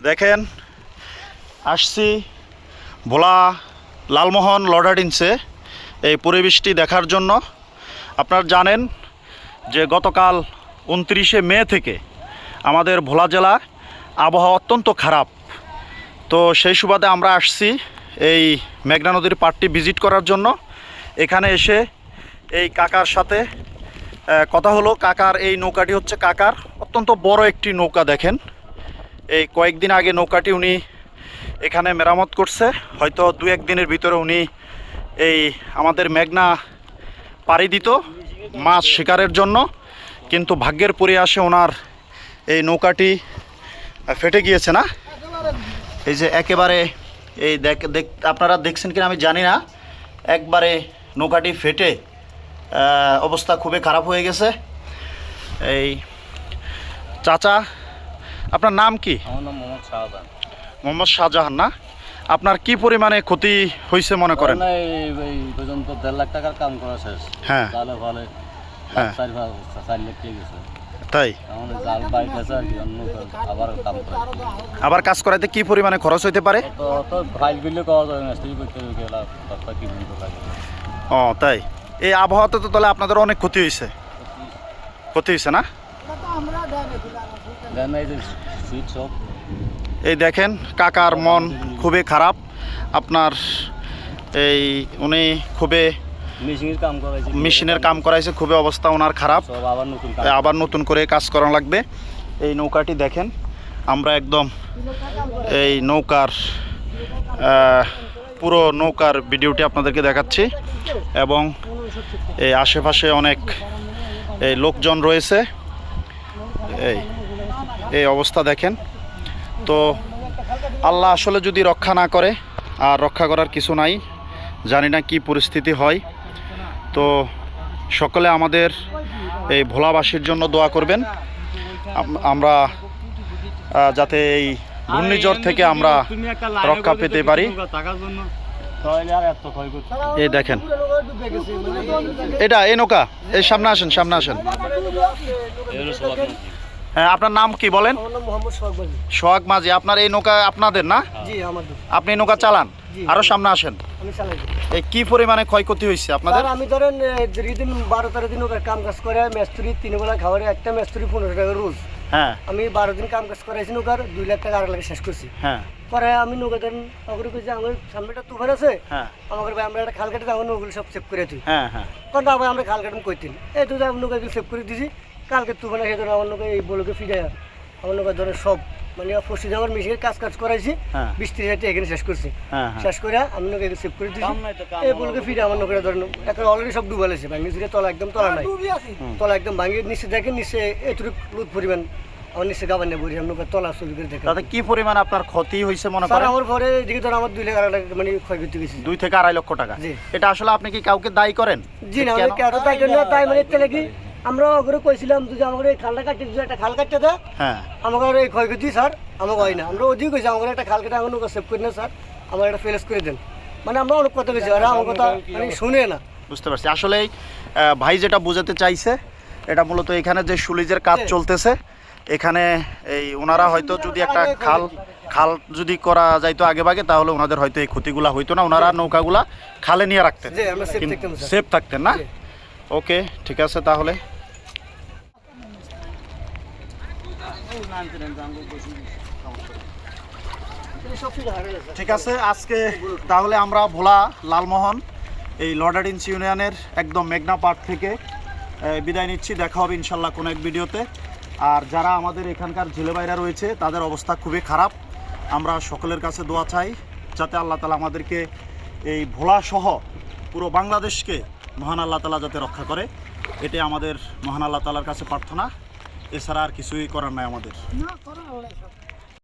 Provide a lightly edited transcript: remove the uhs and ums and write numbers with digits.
দেখেন আসছি ভোলা লালমোহন লর্ডাডিন্সে এই পরিবেশটি দেখার জন্য। আপনারা জানেন যে গতকাল 29শে মে থেকে আমাদের ভোলা জেলা আবহাওয়া অত্যন্ত খারাপ। তো সেই সুবাদে আমরা আসছি এই মেঘনা নদীর পাড়টি ভিজিট করার জন্য। এখানে এসে এই কাকার সাথে কথা হলো। কাকার এই নৌকাটি হচ্ছে কাকার অত্যন্ত বড় একটি নৌকা। দেখেন এই কয়েকদিন আগে নৌকাটি উনি এখানে মেরামত করছে। হয়তো 2-1 দিনের ভিতরে উনি এই আমাদের মেঘনা পাড়ি দিত মাছ শিকারের জন্য, কিন্তু ভাগ্যের পরিহাসে ওনার এই নৌকাটি ফেটে গিয়েছে। না এই যে একেবারে এই আপনারা দেখছেন কিনা আমি জানি না, একবারে নৌকাটি ফেটে অবস্থা খুবই খারাপ হয়ে গেছে। এই চাচা, আপনার নাম কি? আমার নাম মোহাম্মদ শাহজাহান। মোহাম্মদ শাহজাহান না? আপনার কি পরিমাণে ক্ষতি হয়েছে মনে করেন? এই পর্যন্ত 1.5 লাখ টাকার কাম করা শেষ। হ্যাঁ, তাহলে ফলে হ্যাঁ 4 লাখ টাকা গেছে। তাই এখন জাল বাইক আছে আর কি, অন্য আবার কাম করে। আবার কাজ করাইতে কি পরিমাণে খরচ হইতে পারে? তো ফাইল বিলে করা যায় না, স্ত্রী করতে গেলা কথা কি বলতে লাগে। ও তাই, এই আবহাওয়াতে তো তাহলে আপনাদের অনেক ক্ষতি হয়েছে। ক্ষতি হয়েছে না? দেন এই যে সিট সব এই দেখেন কাকার মন খুবই খারাপ। আপনার এই উনি খুবই মেশিনের কাম করাইছে, খুবই অবস্থা ওনার খারাপ। আবার নতুন করে কাজ করা লাগবে। এই নৌকাটি দেখেন, আমরা একদম এই নৌকার পুরো নৌকার ভিডিওটি আপনাদেরকে দেখাচ্ছি, এবং এই আশেপাশে অনেক এই লোকজন রয়েছে। এই অবস্থা দেখেন। তো আল্লাহ আসলে যদি রক্ষা না করে, আর রক্ষা করার কিছু নাই, জানি না কি পরিস্থিতি হয়। তো সকলে আমাদের এই ভোলাবাসীর জন্য দোয়া করবেন, আমরা যাতে এই ঘূর্ণিঝড় থেকে আমরা রক্ষা পেতে পারি। এই দেখেন এটা এই নৌকা, এই সামনে আসেন, সামনে আসেন। হ্যাঁ, আপনার নাম কি বলেন? সোহাগ মাঝি। আপনার এই নৌকা আপনাদের না? আপনি নৌকা চালান? আরো সামনে আসেন। এই কি পরিমাণে ক্ষয়ক্ষতি হয়েছে আপনাদের? আমি ধরেন 12-13 দিন কাম কাজ করে, মেস্তুরি 3 বেলা খাওয়ারে, একটা মেস্তুরি 15 টাকা রোজ। হ্যাঁ, আমি 12 দিন কাম কাজ করাইছি নৌকার, 2 লাখ টাকা আর লাগে শেষ করছি। হ্যাঁ, পরে আমি নৌকা ধরেন অগ্রে কইছি আমার সামনে একটা তুফান আছে। হ্যাঁ, আমাদের ভাই আমরা একটা খাল কেটে আমার নৌকাগুলো সব সেভ করে দিই। হ্যাঁ, হ্যাঁ, কারণ ভাই আমরা খাল কাটুন করতেন, এই তো নৌকাগুলো সেভ করে দিছি। কালকে তুফান এসে ধরো আমার নৌকা এই বলকে ফিরে আমার নৌকা ধরো সব মানে পরশু আমার মেশিনের কাজ করাইছি, 20-30 হাজার এখানে শেষ করছি। শেষ করে আমি নৌকা সেভ করে দিছি। এই বলকে ফিরে আমার নৌকা ধরেন একটা অলরেডি সব ডুবালেছে, ভাঙি ফিরে তলা একদম তলা নাই, তলা একদম ভাঙিয়ে নিচে দেখেন, নিচে এতটুকু লুট পরিমাণ আমার নিচে গাবান নেই বলি আমরা তলা ছবি করে দেখেন। তাতে কি পরিমাণ আপনার ক্ষতি হয়েছে মনে করেন? আমার ঘরে এদিকে ধরো আমার 2 লাখ মানে ক্ষয়ক্ষতি হয়েছে। 2 থেকে 2.5 লক্ষ টাকা। এটা আসলে আপনি কি কাউকে দায়ী করেন? জি না, আমি কেন তাই জন্য তাই মানে এতে নাকি আমরা ওগুলো কইছিলাম যে আমাদের এই খালটা কাটতে দিও, একটা খাল কাটতে দাও। হ্যাঁ, আমাদের এই ক্ষয়ক্ষতি স্যার আমাকে হয় না, আমরা ওদিকে কইছি আমাদের একটা খাল কেটে আমার নৌকা সেভ করে না স্যার, আমার একটা ফেলেস করে দেন। মানে আমরা অনেক কথা কইছি, আর আমার কথা মানে শুনে না। বুঝতে পারছি। আসলে ভাই যেটা বোঝাতে চাইছে, এটা মূলত এখানে যে সুলিজের কাজ চলতেছে, এখানে এই ওনারা হয়তো যদি একটা খাল যদি করা যাইতো আগে ভাগে, তাহলে ওনাদের হয়তো এই ক্ষতিগুলা হইতো না। ওনারা নৌকাগুলা খালে নিয়ে রাখতেন, সেফ থাকতেন না? ওকে, ঠিক আছে তাহলে। ঠিক আছে, আজকে তাহলে আমরা ভোলা লালমোহন এই লর্ডাডিন্স ইউনিয়নের একদম মেঘনা পাড় থেকে বিদায় নিচ্ছি। দেখা হবে ইনশাল্লাহ কোনো এক ভিডিওতে। আর যারা আমাদের এখানকার জেলে বাইরা রয়েছে, তাদের অবস্থা খুবই খারাপ। আমরা সকলের কাছে দোয়া চাই যাতে আল্লাহ তাআলা আমাদেরকে এই ভোলা সহ পুরো বাংলাদেশকে মহান আল্লাহ তাআলা যাতে রক্ষা করে, এটাই আমাদের মহান আল্লাহ তাআলার কাছে প্রার্থনা। এছাড়া আর কিছুই করার নাই আমাদের।